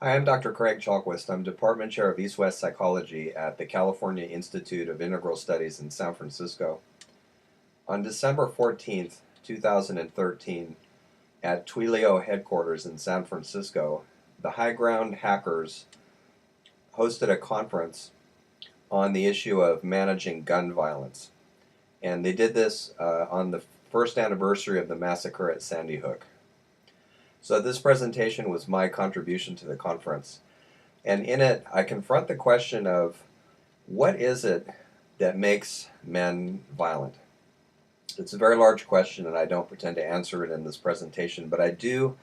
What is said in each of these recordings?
Hi, I'm Dr. Craig Chalkwist. I'm Department Chair of East-West Psychology at the California Institute of Integral Studies in San Francisco. On December 14th, 2013, at Twilio headquarters in San Francisco, the Highground Hackers hosted a conference on the issue of managing gun violence. And they did this on the first anniversary of the massacre at Sandy Hook. So this presentation was my contribution to the conference. And in it, I confront the question of what is it that makes men violent? It's a very large question, and I don't pretend to answer it in this presentation, but I do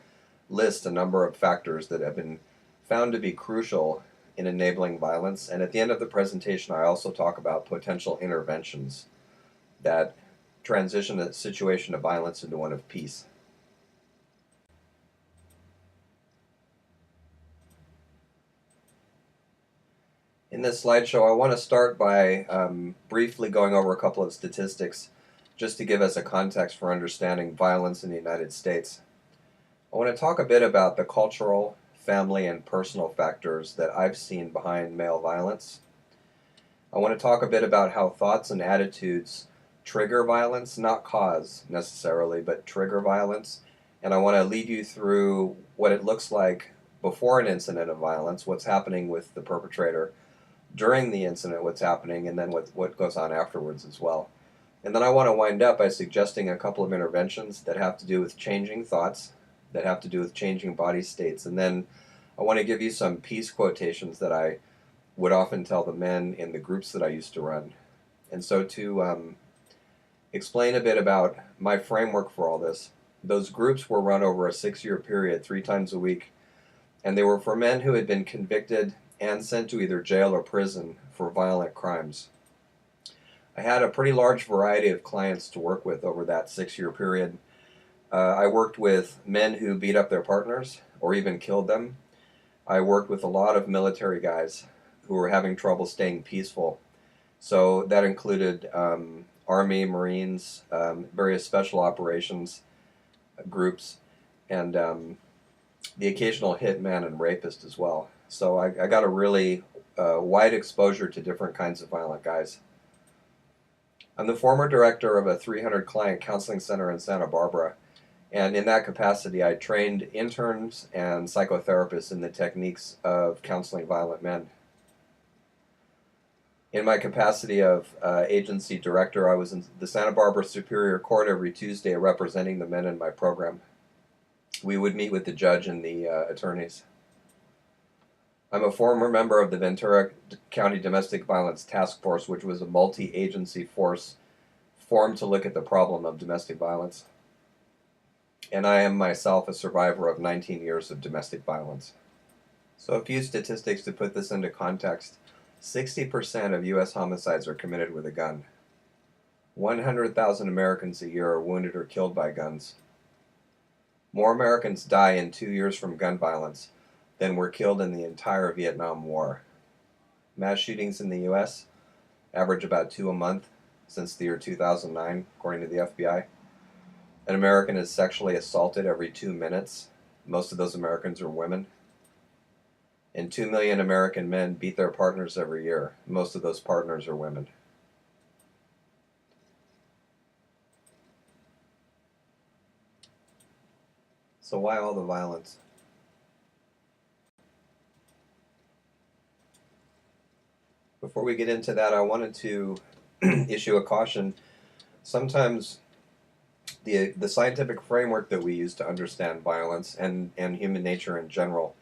list a number of factors that have been found to be crucial in enabling violence. And at the end of the presentation, I also talk about potential interventions that transition a situation of violence into one of peace. In this slideshow, I want to start by briefly going over a couple of statistics just to give us a context for understanding violence in the United States. I want to talk a bit about the cultural, family, and personal factors that I've seen behind male violence. I want to talk a bit about how thoughts and attitudes trigger violence, not cause necessarily, but trigger violence. And I want to lead you through what it looks like before an incident of violence, what's happening with the perpetrator, during the incident, what's happening, and then what goes on afterwards as well. And then I want to wind up by suggesting a couple of interventions that have to do with changing thoughts, that have to do with changing body states. And then I want to give you some peace quotations that I would often tell the men in the groups that I used to run. And so to explain a bit about my framework for all this, those groups were run over a 6-year period, 3 times a week. And they were for men who had been convicted and sent to either jail or prison for violent crimes. I had a pretty large variety of clients to work with over that 6-year period. I worked with men who beat up their partners or even killed them. I worked with a lot of military guys who were having trouble staying peaceful. So that included Army, Marines, various special operations groups, and the occasional hitman and rapist as well. So I got a really wide exposure to different kinds of violent guys. I'm the former director of a 300 client counseling center in Santa Barbara, and in that capacity I trained interns and psychotherapists in the techniques of counseling violent men. In my capacity of agency director, I was in the Santa Barbara Superior Court every Tuesday representing the men in my program. We would meet with the judge and the attorneys. I'm a former member of the Ventura County Domestic Violence Task Force, which was a multi-agency force formed to look at the problem of domestic violence. And I am myself a survivor of 19 years of domestic violence. So a few statistics to put this into context. 60% of U.S. homicides are committed with a gun. 100,000 Americans a year are wounded or killed by guns. More Americans die in 2 years from gun violence than were killed in the entire Vietnam War. Mass shootings in the U.S. average about 2 a month since the year 2009, according to the FBI. An American is sexually assaulted every 2 minutes. Most of those Americans are women. And 2 million American men beat their partners every year. Most of those partners are women. So why all the violence? Before we get into that, I wanted to issue a caution. Sometimes the scientific framework that we use to understand violence and human nature in general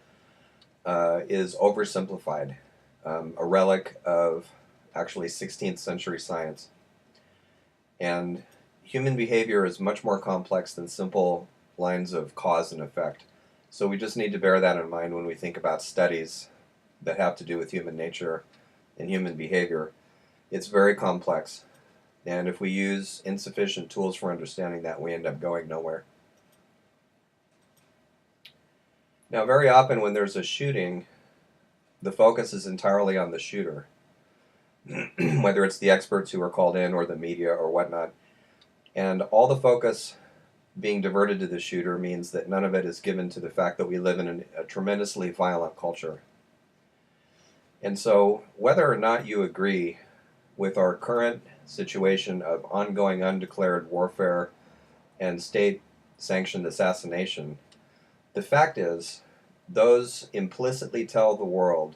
is oversimplified, a relic of actually 16th century science. And human behavior is much more complex than simple lines of cause and effect. So we just need to bear that in mind when we think about studies that have to do with human nature and human behavior. It's very complex. And if we use insufficient tools for understanding that, we end up going nowhere. Now, very often when there's a shooting, the focus is entirely on the shooter, whether it's the experts who are called in or the media or whatnot. And all the focus being diverted to the shooter means that none of it is given to the fact that we live in a tremendously violent culture. And so, whether or not you agree with our current situation of ongoing undeclared warfare and state-sanctioned assassination, the fact is, those implicitly tell the world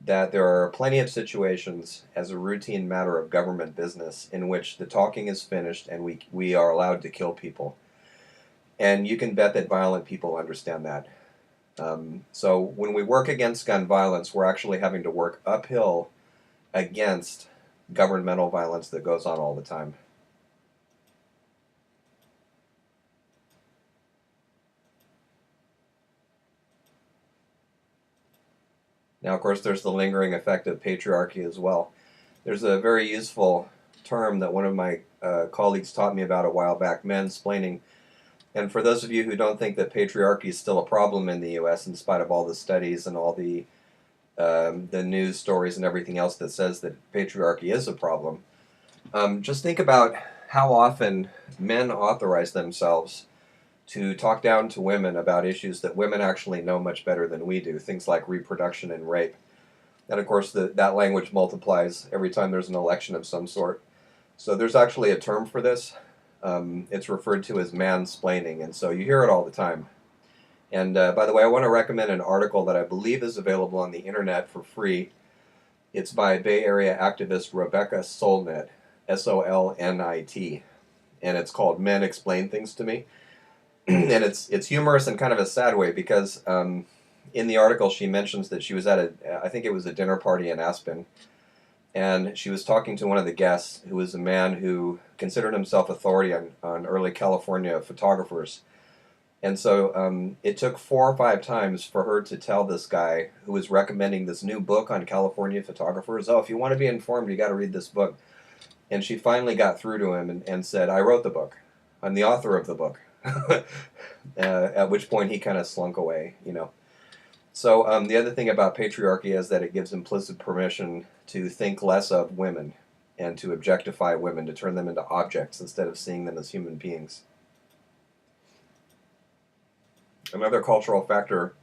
that there are plenty of situations as a routine matter of government business in which the talking is finished and we are allowed to kill people. And you can bet that violent people understand that. So when we work against gun violence, we're actually having to work uphill against governmental violence that goes on all the time. Now, of course, there's the lingering effect of patriarchy as well. There's a very useful term that one of my colleagues taught me about a while back, mansplaining. And for those of you who don't think that patriarchy is still a problem in the U.S., in spite of all the studies and all the news stories and everything else that says that patriarchy is a problem, just think about how often men authorize themselves to talk down to women about issues that women actually know much better than we do, things like reproduction and rape. And of course, that language multiplies every time there's an election of some sort. So there's actually a term for this. It's referred to as mansplaining, and so you hear it all the time. And by the way, I want to recommend an article that I believe is available on the internet for free. It's by Bay Area activist Rebecca Solnit, Solnit, and it's called Men Explain Things to Me. And it's humorous in kind of a sad way because in the article she mentions that she was at I think it was a dinner party in Aspen, and she was talking to one of the guests who was a man who considered himself authority on early California photographers. And so it took 4 or 5 times for her to tell this guy who was recommending this new book on California photographers, oh, if you want to be informed, you got to read this book. And she finally got through to him and said, I wrote the book. I'm the author of the book. At which point he kind of slunk away, you know. So the other thing about patriarchy is that it gives implicit permission to think less of women and to objectify women, to turn them into objects instead of seeing them as human beings. Another cultural factor,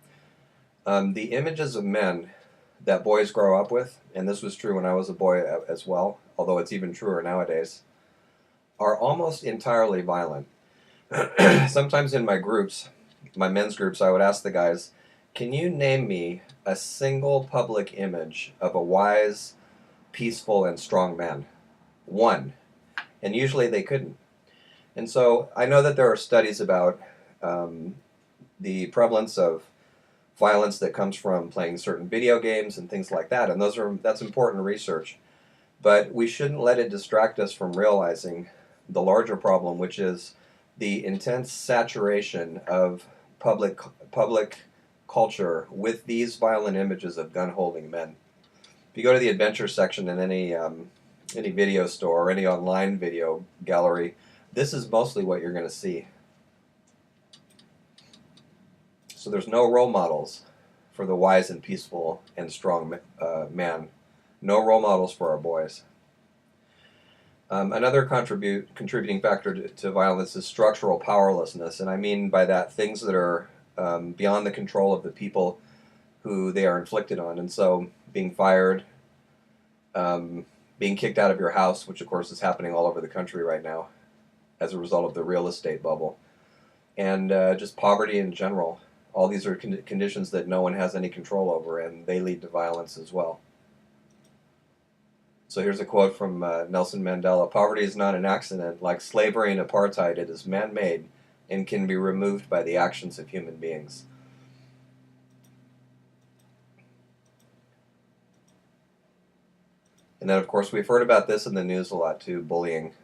the images of men that boys grow up with, and this was true when I was a boy as well, although it's even truer nowadays, are almost entirely violent. Sometimes in my groups, my men's groups, I would ask the guys, can you name me a single public image of a wise, peaceful, and strong man? One. And usually they couldn't. And so I know that there are studies about the prevalence of violence that comes from playing certain video games and things like that, and that's important research. But we shouldn't let it distract us from realizing the larger problem, which is the intense saturation of public culture with these violent images of gun-holding men. If you go to the adventure section in any video store or any online video gallery, this is mostly what you're going to see. So there's no role models for the wise and peaceful and strong man. No role models for our boys. Another contributing factor to violence is structural powerlessness, and I mean by that things that are beyond the control of the people who they are inflicted on. And so being fired, being kicked out of your house, which of course is happening all over the country right now as a result of the real estate bubble, and just poverty in general. All these are conditions that no one has any control over, and they lead to violence as well. So here's a quote from Nelson Mandela. Poverty is not an accident. Like slavery and apartheid, it is man-made and can be removed by the actions of human beings. And then, of course, we've heard about this in the news a lot, too, bullying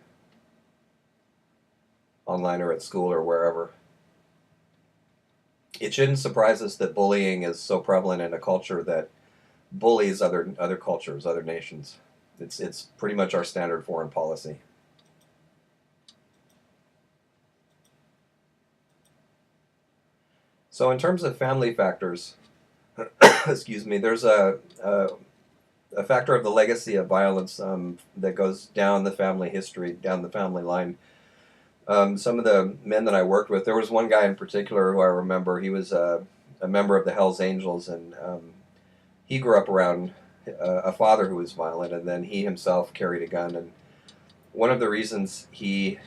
online or at school or wherever. It shouldn't surprise us that bullying is so prevalent in a culture that bullies other cultures, other nations. It's pretty much our standard foreign policy. So in terms of family factors, excuse me, there's a factor of the legacy of violence that goes down the family history, down the family line. Some of the men that I worked with, there was one guy in particular who I remember. He was a member of the Hells Angels, and he grew up around a father who was violent, and then he himself carried a gun. And one of the reasons he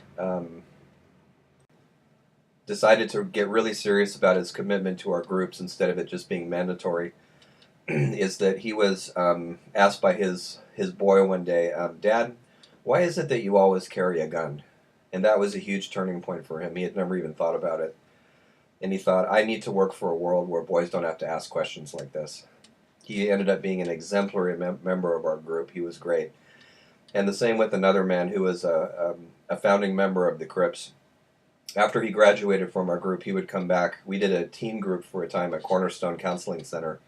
decided to get really serious about his commitment to our groups instead of it just being mandatory is that he was asked by his boy one day, Dad, why is it that you always carry a gun? And that was a huge turning point for him. He had never even thought about it. And he thought, I need to work for a world where boys don't have to ask questions like this. He ended up being an exemplary member of our group. He was great. And the same with another man who was a founding member of the Crips. After he graduated from our group, he would come back. We did a teen group for a time at Cornerstone Counseling Center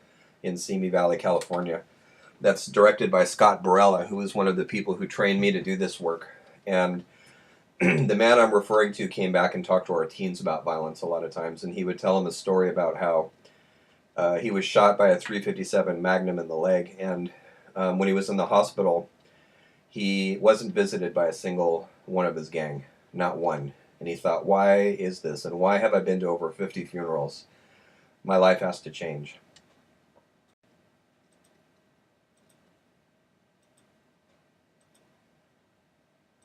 in Simi Valley, California. That's directed by Scott Barella, who was one of the people who trained me to do this work. And the man I'm referring to came back and talked to our teens about violence a lot of times, and he would tell them a story about how he was shot by a .357 Magnum in the leg, and when he was in the hospital, he wasn't visited by a single one of his gang, not one. And he thought, why is this, and why have I been to over 50 funerals? My life has to change.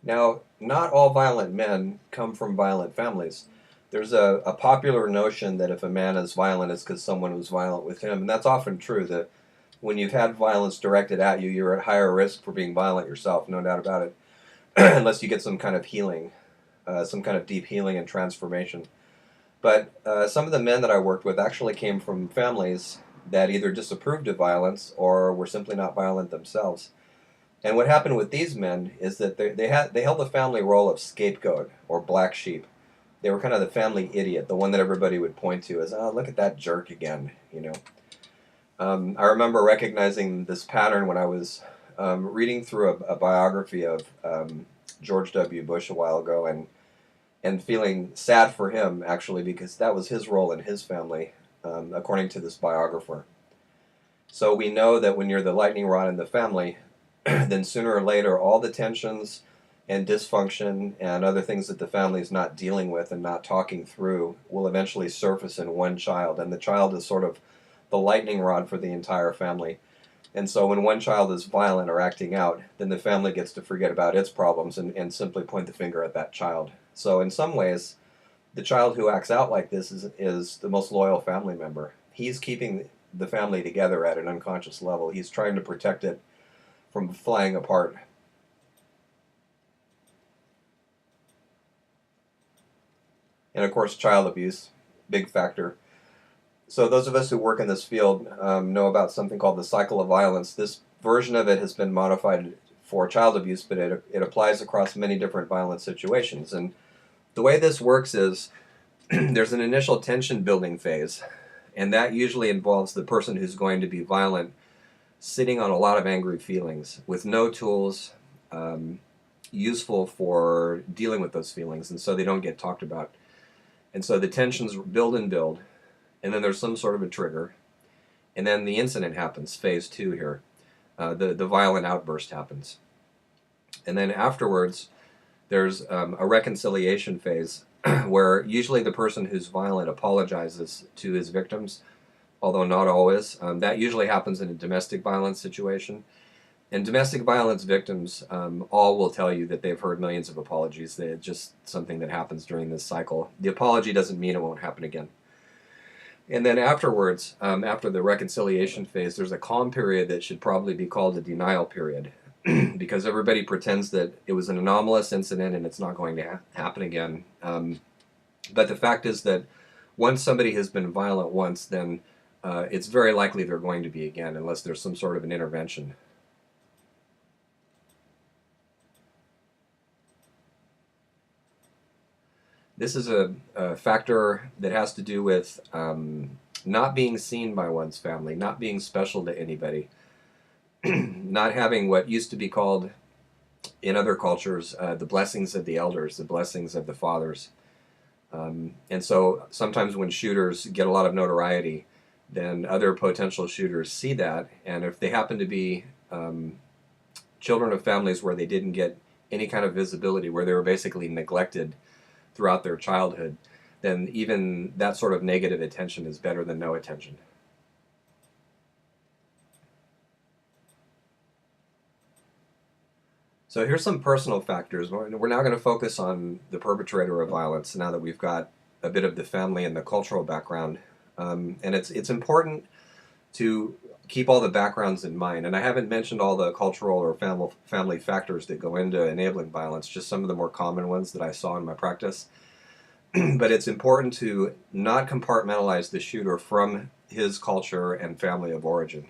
Now, not all violent men come from violent families. There's a popular notion that if a man is violent, it's because someone was violent with him, and that's often true. That when you've had violence directed at you, you're at higher risk for being violent yourself, no doubt about it, unless you get some kind of healing, some kind of deep healing and transformation. But some of the men that I worked with actually came from families that either disapproved of violence or were simply not violent themselves. And what happened with these men is that they held the family role of scapegoat or black sheep. They were kind of the family idiot, the one that everybody would point to as, oh, look at that jerk again, you know. I remember recognizing this pattern when I was reading through a biography of George W. Bush a while ago, and feeling sad for him, actually, because that was his role in his family, according to this biographer. So we know that when you're the lightning rod in the family, then sooner or later all the tensions and dysfunction and other things that the family is not dealing with and not talking through will eventually surface in one child, and the child is sort of the lightning rod for the entire family. And so when one child is violent or acting out, then the family gets to forget about its problems and simply point the finger at that child. So in some ways, the child who acts out like this is the most loyal family member. He's keeping the family together at an unconscious level. He's trying to protect it from flying apart. And of course, child abuse, big factor. So those of us who work in this field know about something called the cycle of violence. This version of it has been modified for child abuse, but it applies across many different violent situations. And the way this works is there's an initial tension building phase, and that usually involves the person who's going to be violent sitting on a lot of angry feelings with no tools useful for dealing with those feelings, and so they don't get talked about. And so the tensions build and build, and then there's some sort of a trigger, and then the incident happens, phase 2 here. The violent outburst happens. And then afterwards, there's a reconciliation phase where usually the person who's violent apologizes to his victims, although not always. That usually happens in a domestic violence situation. And domestic violence victims all will tell you that they've heard millions of apologies. It's just something that happens during this cycle. The apology doesn't mean it won't happen again. And then afterwards, after the reconciliation phase, there's a calm period that should probably be called a denial period because everybody pretends that it was an anomalous incident and it's not going to happen again. But the fact is that once somebody has been violent once, then it's very likely they're going to be again unless there's some sort of an intervention. This is a factor that has to do with not being seen by one's family, not being special to anybody, not having what used to be called in other cultures the blessings of the elders, the blessings of the fathers. And so sometimes when shooters get a lot of notoriety, then other potential shooters see that, and if they happen to be children of families where they didn't get any kind of visibility, where they were basically neglected throughout their childhood, then even that sort of negative attention is better than no attention. So here's some personal factors. We're now going to focus on the perpetrator of violence now that we've got a bit of the family and the cultural background. And it's important to keep all the backgrounds in mind. And I haven't mentioned all the cultural or family factors that go into enabling violence, just some of the more common ones that I saw in my practice. But it's important to not compartmentalize the shooter from his culture and family of origin.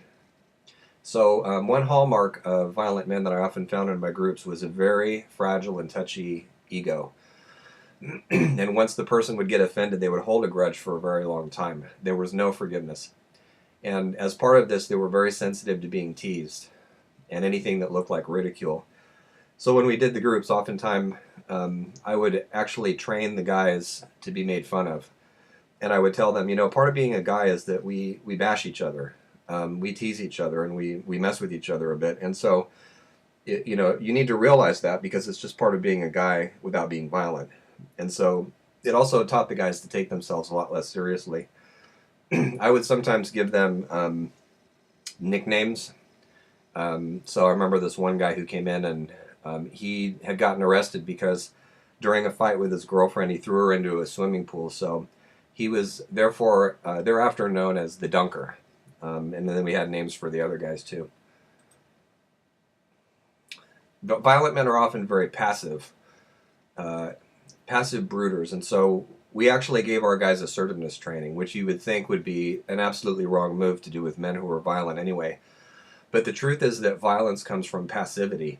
So one hallmark of violent men that I often found in my groups was a very fragile and touchy ego. And once the person would get offended, they would hold a grudge for a very long time. There was no forgiveness. And as part of this, they were very sensitive to being teased and anything that looked like ridicule. So when we did the groups, oftentimes I would actually train the guys to be made fun of. And I would tell them, part of being a guy is that we bash each other. We tease each other and we mess with each other a bit. And so, you need to realize that because it's just part of being a guy without being violent. And so it also taught the guys to take themselves a lot less seriously. I would sometimes give them nicknames. So I remember this one guy who came in and he had gotten arrested because during a fight with his girlfriend, he threw her into a swimming pool. So he was therefore thereafter known as the Dunker. And then we had names for the other guys too. But violent men are often very passive brooders, and so we actually gave our guys assertiveness training, which you would think would be an absolutely wrong move to do with men who are violent anyway. But the truth is that violence comes from passivity,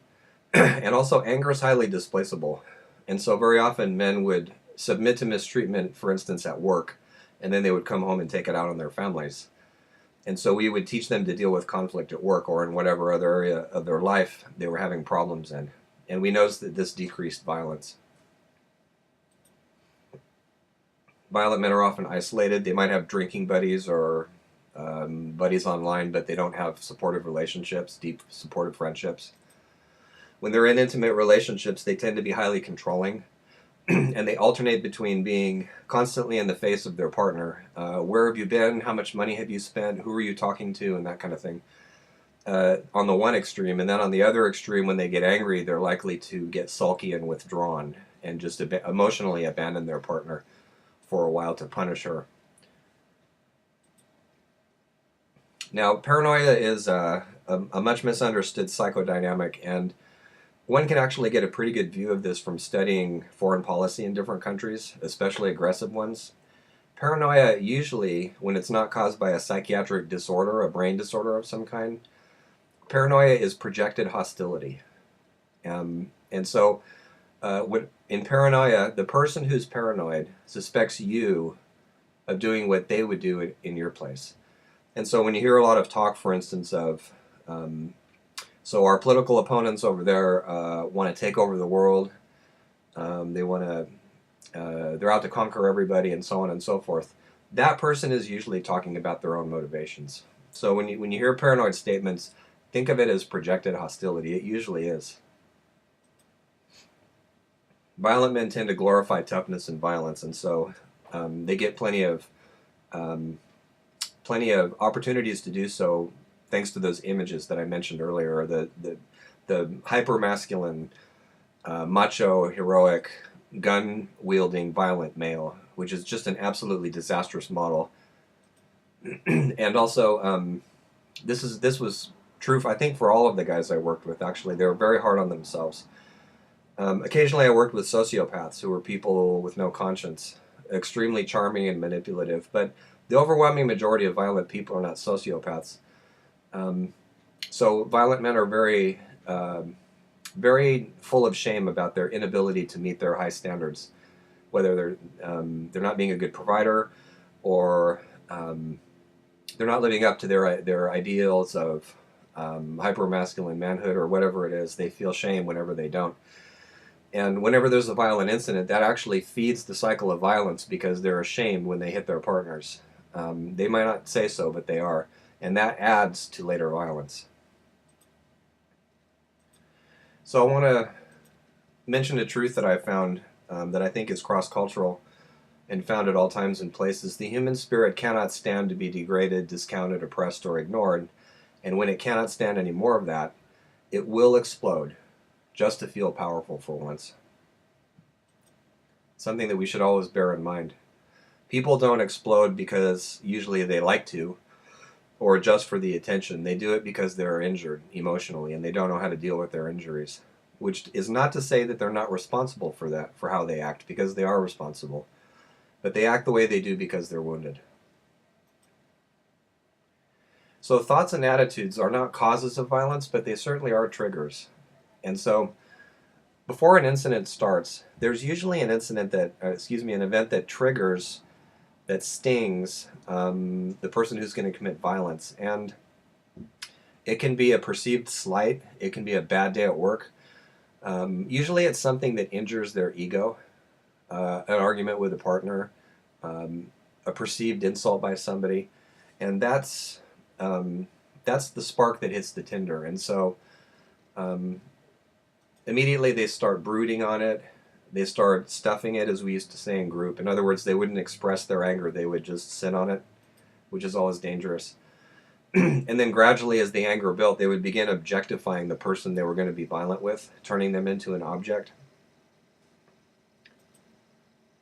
and also anger is highly displaceable. And so very often men would submit to mistreatment, for instance, at work, and then they would come home and take it out on their families. And so we would teach them to deal with conflict at work or in whatever other area of their life they were having problems in. And we noticed that this decreased violence. Violent men are often isolated. They might have drinking buddies or buddies online, but they don't have supportive relationships, deep supportive friendships. When they're in intimate relationships, they tend to be highly controlling. And they alternate between being constantly in the face of their partner. Where have you been? How much money have you spent? Who are you talking to? And that kind of thing. On the one extreme. And then on the other extreme, when they get angry, they're likely to get sulky and withdrawn and just emotionally abandon their partner for a while to punish her. Now, paranoia is a much misunderstood psychodynamic, and one can actually get a pretty good view of this from studying foreign policy in different countries, especially aggressive ones. Paranoia usually, when it's not caused by a psychiatric disorder, a brain disorder of some kind, paranoia is projected hostility. And so in paranoia, the person who's paranoid suspects you of doing what they would do in your place. And so when you hear a lot of talk, for instance, of so our political opponents over there want to take over the world. They want to. They're out to conquer everybody, and so on and so forth. That person is usually talking about their own motivations. So when you hear paranoid statements, think of it as projected hostility. It usually is. Violent men tend to glorify toughness and violence, and so they get plenty of opportunities to do so. Thanks to those images that I mentioned earlier, the hyper-masculine, macho, heroic, gun-wielding, violent male, which is just an absolutely disastrous model. And also, this was true, I think, for all of the guys I worked with, actually. They were very hard on themselves. Occasionally I worked with sociopaths who were people with no conscience, extremely charming and manipulative, but the overwhelming majority of violent people are not sociopaths. So violent men are very, very full of shame about their inability to meet their high standards, whether they're not being a good provider, or they're not living up to their ideals of hyper-masculine manhood, or whatever it is. They feel shame whenever they don't. And whenever there's a violent incident, that actually feeds the cycle of violence because they're ashamed when they hit their partners. They might not say so, but they are. And that adds to later violence. So I want to mention a truth that I found that I think is cross-cultural and found at all times and places. The human spirit cannot stand to be degraded, discounted, oppressed, or ignored. And when it cannot stand any more of that, it will explode just to feel powerful for once. Something that we should always bear in mind. People don't explode because usually they like to, or just for the attention. They do it because they're injured emotionally and they don't know how to deal with their injuries. Which is not to say that they're not responsible for that, for how they act, because they are responsible. But they act the way they do because they're wounded. So thoughts and attitudes are not causes of violence, but they certainly are triggers. And so before an incident starts, there's usually an event that triggers, that stings the person who's going to commit violence. And it can be a perceived slight. It can be a bad day at work. Usually it's something that injures their ego, an argument with a partner, a perceived insult by somebody. And that's the spark that hits the tinder. And so immediately they start brooding on it. They start stuffing it, as we used to say in group. In other words, they wouldn't express their anger. They would just sit on it, which is always dangerous. And then gradually, as the anger built, they would begin objectifying the person they were going to be violent with, turning them into an object.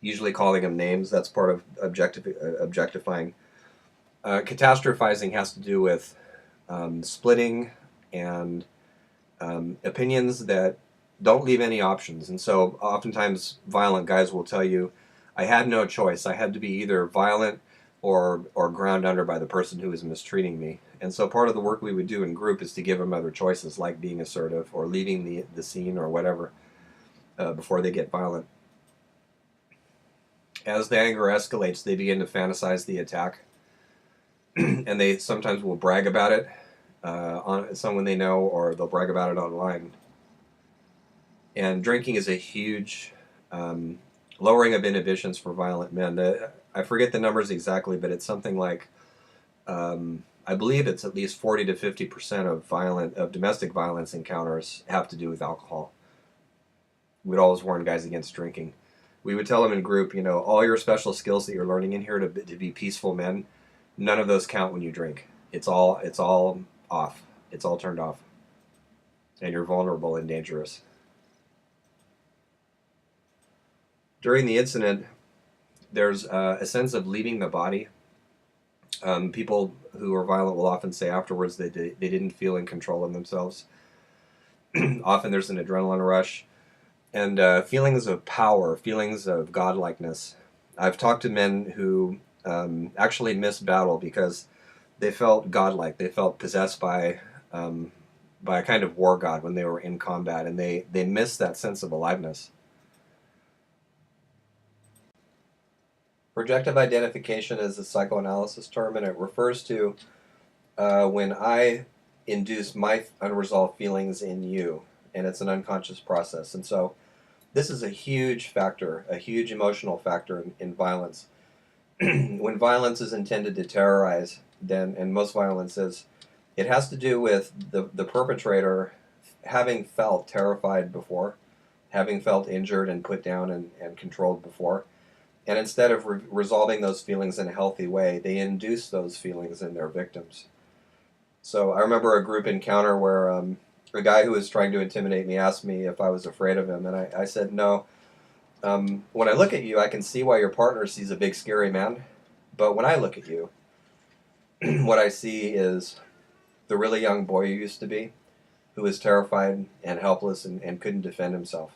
Usually calling them names. That's part of objectifying. Catastrophizing has to do with splitting and opinions that don't leave any options. And so oftentimes violent guys will tell you, I had no choice. I had to be either violent or ground under by the person who was mistreating me. And so part of the work we would do in group is to give them other choices, like being assertive or leaving the scene or whatever before they get violent. As the anger escalates, they begin to fantasize the attack. And they sometimes will brag about it on someone they know, or they'll brag about it online. And drinking is a huge lowering of inhibitions for violent men. I forget the numbers exactly, but it's something like, I believe it's at least 40 to 50% of domestic violence encounters have to do with alcohol. We'd always warn guys against drinking. We would tell them in group, all your special skills that you're learning in here to be peaceful men, none of those count when you drink. It's all off. It's all turned off. And you're vulnerable and dangerous. During the incident, there's a sense of leaving the body. People who are violent will often say afterwards that they didn't feel in control of themselves. Often there's an adrenaline rush. And feelings of power, feelings of godlikeness. I've talked to men who actually missed battle because they felt godlike. They felt possessed by a kind of war god when they were in combat, and they missed that sense of aliveness. Projective identification is a psychoanalysis term, and it refers to when I induce my unresolved feelings in you, and it's an unconscious process. And so this is a huge factor, a huge emotional factor in violence. When violence is intended to terrorize, and most violence is, it has to do with the perpetrator having felt terrified before, having felt injured and put down and controlled before. And instead of resolving those feelings in a healthy way, they induce those feelings in their victims. So I remember a group encounter where a guy who was trying to intimidate me asked me if I was afraid of him, and I said no. When I look at you, I can see why your partner sees a big scary man, but when I look at you, what I see is the really young boy you used to be, who is terrified and helpless and couldn't defend himself.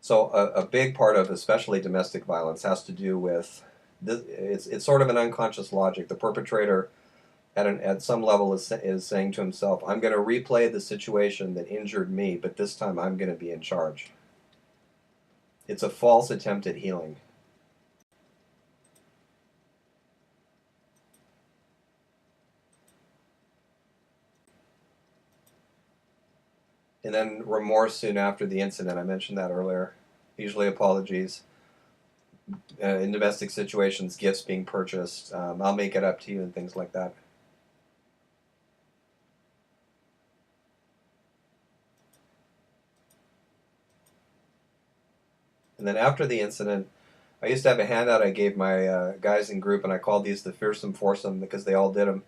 So a big part of especially domestic violence has to do with this. It's sort of an unconscious logic. The perpetrator at some level is saying to himself, I'm going to replay the situation that injured me, but this time I'm going to be in charge. It's a false attempt at healing. And then remorse soon after the incident. I mentioned that earlier. Usually apologies. In domestic situations, gifts being purchased. I'll make it up to you and things like that. And then after the incident, I used to have a handout I gave my guys in group, and I called these the fearsome foursome because they all did them.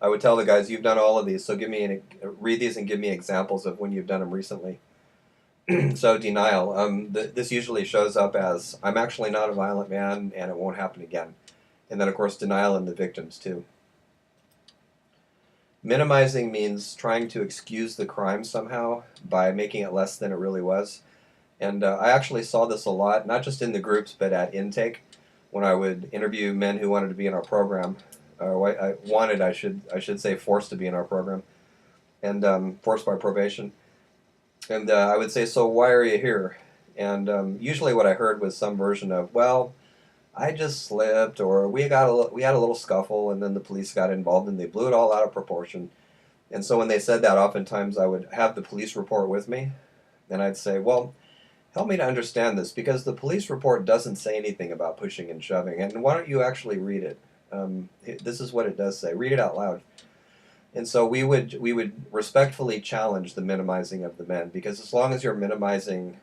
I would tell the guys, "You've done all of these, so read these and give me examples of when you've done them recently." So denial. This usually shows up as, "I'm actually not a violent man, and it won't happen again." And then, of course, denial in the victims too. Minimizing means trying to excuse the crime somehow by making it less than it really was. And I actually saw this a lot, not just in the groups, but at intake, when I would interview men who wanted to be in our program. I should say, forced to be in our program, and forced by probation. And I would say, "So why are you here?" And usually what I heard was some version of, "Well, I just slipped," or we had a little scuffle, and then the police got involved, and they blew it all out of proportion." And so when they said that, oftentimes I would have the police report with me, and I'd say, "Well, help me to understand this, because the police report doesn't say anything about pushing and shoving, and why don't you actually read it? This is what it does say. Read it out loud." And so we would respectfully challenge the minimizing of the men, because as long as you're minimizing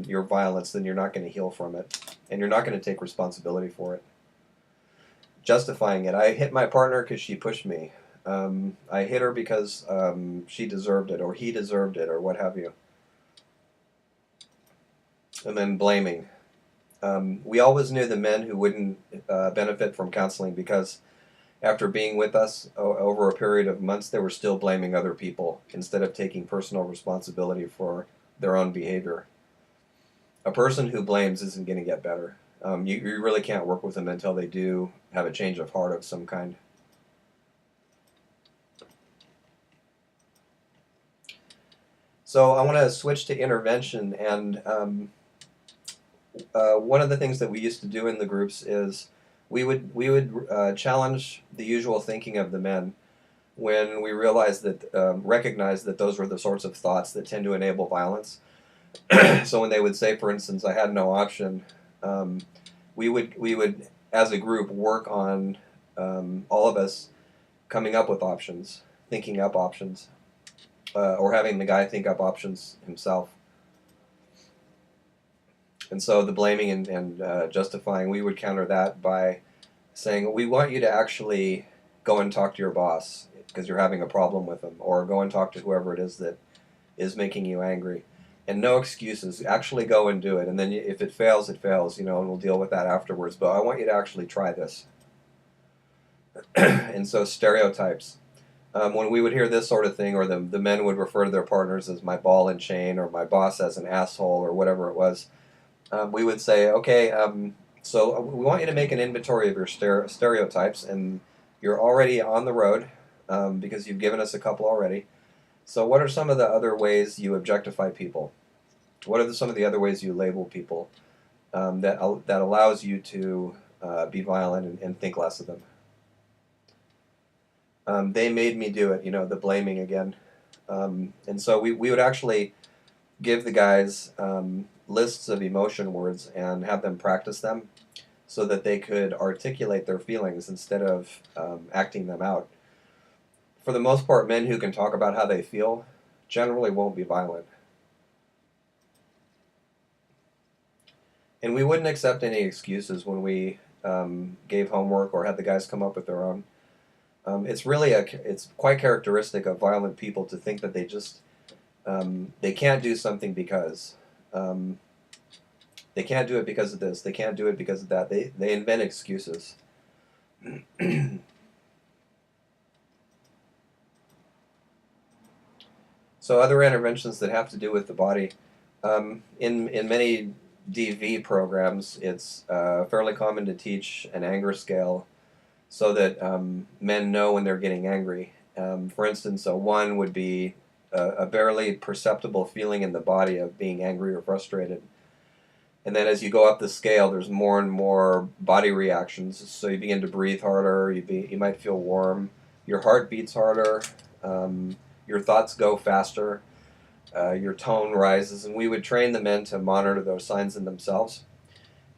your violence, then you're not going to heal from it, and you're not going to take responsibility for it. Justifying it. "I hit my partner because she pushed me. I hit her because she deserved it, or he deserved it, or what have you." And then blaming. We always knew the men who wouldn't benefit from counseling, because after being with us over a period of months, they were still blaming other people instead of taking personal responsibility for their own behavior. A person who blames isn't going to get better. You really can't work with them until they do have a change of heart of some kind. So I want to switch to intervention, and one of the things that we used to do in the groups is we would challenge the usual thinking of the men when we realized that recognized that those were the sorts of thoughts that tend to enable violence. So when they would say, for instance, "I had no option," we would as a group work on all of us coming up with options, thinking up options, or having the guy think up options himself. And so the blaming and justifying, we would counter that by saying, "We want you to actually go and talk to your boss because you're having a problem with him, or go and talk to whoever it is that is making you angry. And no excuses. Actually go and do it. And then if it fails, it fails, and we'll deal with that afterwards. But I want you to actually try this." And so stereotypes. When we would hear this sort of thing, or the men would refer to their partners as "my ball and chain," or "my boss as an asshole," or whatever it was, we would say, "Okay, so we want you to make an inventory of your stereotypes, and you're already on the road because you've given us a couple already. So what are some of the other ways you objectify people? What are some of the other ways you label people that allows you to be violent and think less of them?" They made me do it, the blaming again. And so we would actually give the guys lists of emotion words and have them practice them so that they could articulate their feelings instead of acting them out. For the most part, men who can talk about how they feel generally won't be violent. And we wouldn't accept any excuses when we gave homework or had the guys come up with their own. It's quite characteristic of violent people to think that they can't do something because they can't do it because of this, they can't do it because of that. They invent excuses. So other interventions that have to do with the body. In many DV programs, it's fairly common to teach an anger scale so that men know when they're getting angry. For instance, a 1 would be a barely perceptible feeling in the body of being angry or frustrated. And then as you go up the scale, there's more and more body reactions. So you begin to breathe harder, you might feel warm, your heart beats harder, your thoughts go faster, your tone rises. And we would train the men to monitor those signs in themselves.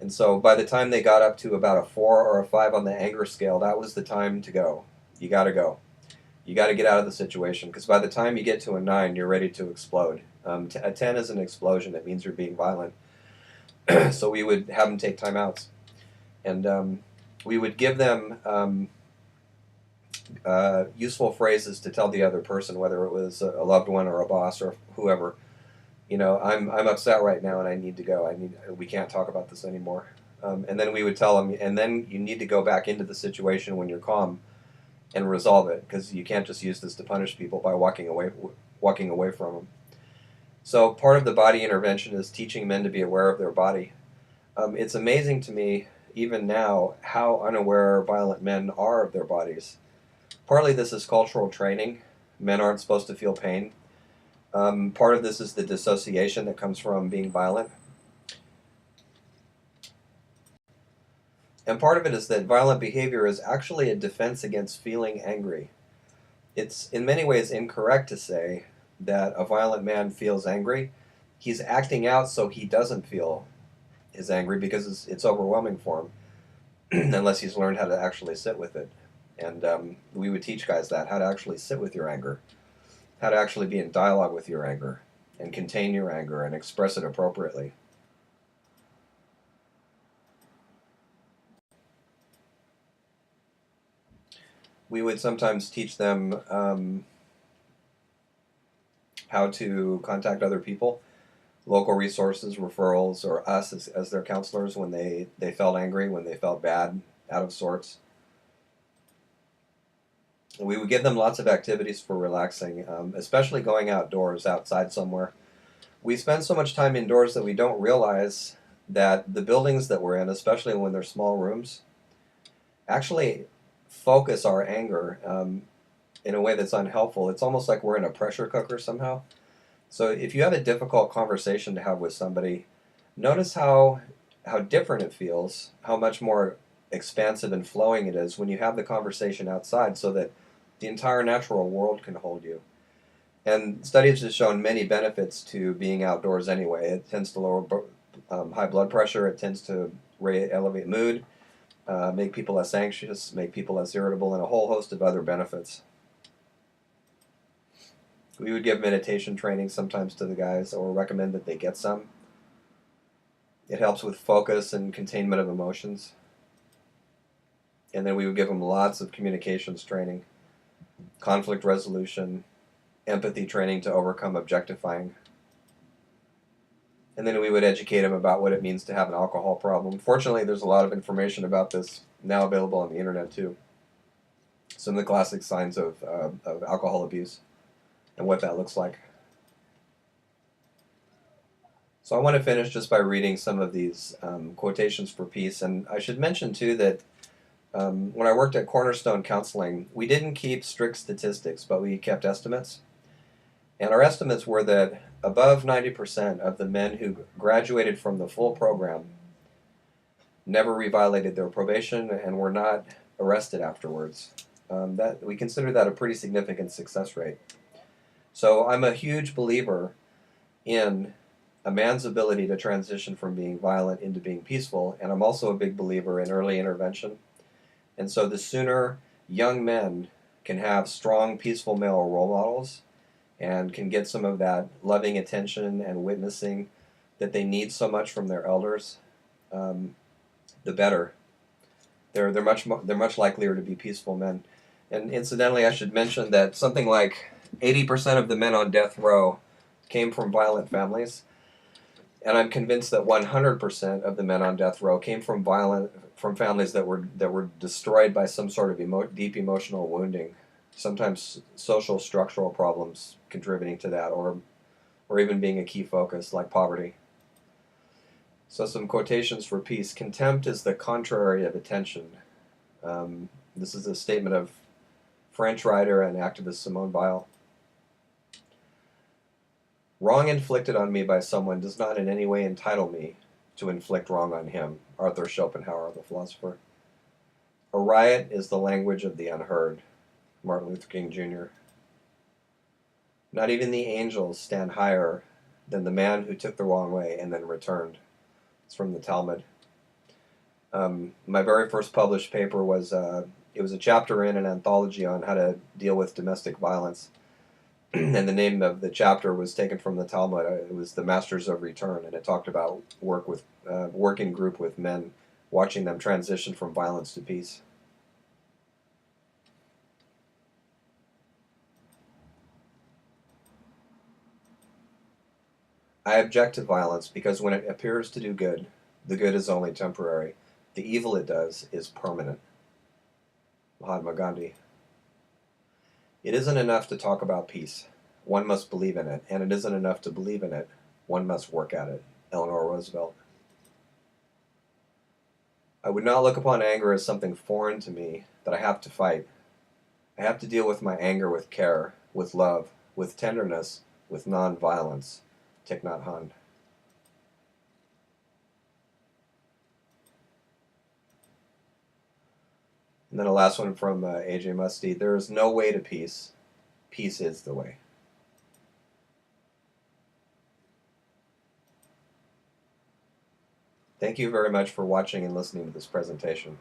And so by the time they got up to about a 4 or a 5 on the anger scale, that was the time to go. You got to go. You got to get out of the situation, because by the time you get to a 9, you're ready to explode. A 10 is an explosion. It means you're being violent. So we would have them take timeouts, and we would give them useful phrases to tell the other person, whether it was a loved one or a boss or whoever. I'm upset right now and I need to go. We can't talk about this anymore. And then we would tell them, and then you need to go back into the situation when you're calm and resolve it, because you can't just use this to punish people by walking away from them. So part of the body intervention is teaching men to be aware of their body. It's amazing to me, even now, how unaware violent men are of their bodies. Partly this is cultural training. Men aren't supposed to feel pain. Part of this is the dissociation that comes from being violent. And part of it is that violent behavior is actually a defense against feeling angry. It's in many ways incorrect to say that a violent man feels angry. He's acting out so he doesn't feel his angry, because it's overwhelming for him, unless he's learned how to actually sit with it. And we would teach guys that, how to actually sit with your anger, how to actually be in dialogue with your anger, and contain your anger and express it appropriately. We would sometimes teach them how to contact other people, local resources, referrals, or us as their counselors when they felt angry, when they felt bad, out of sorts. We would give them lots of activities for relaxing, especially going outdoors, outside somewhere. We spend so much time indoors that we don't realize that the buildings that we're in, especially when they're small rooms, actually focus our anger in a way that's unhelpful. It's almost like we're in a pressure cooker somehow. So if you have a difficult conversation to have with somebody, notice how different it feels, how much more expansive and flowing it is when you have the conversation outside, so that the entire natural world can hold you. And studies have shown many benefits to being outdoors anyway. It tends to lower high blood pressure, it tends to elevate mood, make people less anxious, make people less irritable, and a whole host of other benefits. We would give meditation training sometimes to the guys, or recommend that they get some. It helps with focus and containment of emotions. And then we would give them lots of communications training, conflict resolution, empathy training to overcome objectifying. And then we would educate them about what it means to have an alcohol problem. Fortunately, there's a lot of information about this now available on the internet too. Some of the classic signs of alcohol abuse and what that looks like. So I want to finish just by reading some of these quotations for peace. And I should mention too that when I worked at Cornerstone Counseling, we didn't keep strict statistics, but we kept estimates. And our estimates were that above 90% of the men who graduated from the full program never reviolated their probation and were not arrested afterwards. That we consider that a pretty significant success rate. So I'm a huge believer in a man's ability to transition from being violent into being peaceful, and I'm also a big believer in early intervention. And so the sooner young men can have strong, peaceful male role models and can get some of that loving attention and witnessing that they need so much from their elders, the better. They're much likelier to be peaceful men. And incidentally, I should mention that something like 80% of the men on death row came from violent families, and I'm convinced that 100% of the men on death row came from families that were destroyed by some sort of deep emotional wounding, sometimes social structural problems contributing to that, or even being a key focus like poverty. So some quotations for peace. Contempt is the contrary of attention. This is a statement of French writer and activist Simone Weil. Wrong inflicted on me by someone does not in any way entitle me to inflict wrong on him. Arthur Schopenhauer, the philosopher. A riot is the language of the unheard. Martin Luther King Jr. Not even the angels stand higher than the man who took the wrong way and then returned. It's from the Talmud. My very first published paper was it was a chapter in an anthology on how to deal with domestic violence. And the name of the chapter was taken from the Talmud. It was The Masters of Return, and it talked about work with working group with men, watching them transition from violence to peace. I object to violence because when it appears to do good, the good is only temporary. The evil it does is permanent. Mahatma Gandhi. It isn't enough to talk about peace. One must believe in it, and it isn't enough to believe in it. One must work at it. Eleanor Roosevelt. I would not look upon anger as something foreign to me that I have to fight. I have to deal with my anger with care, with love, with tenderness, with non-violence. Thich Nhat Hanh. And then a last one from A.J. Muste. There is no way to peace. Peace is the way. Thank you very much for watching and listening to this presentation.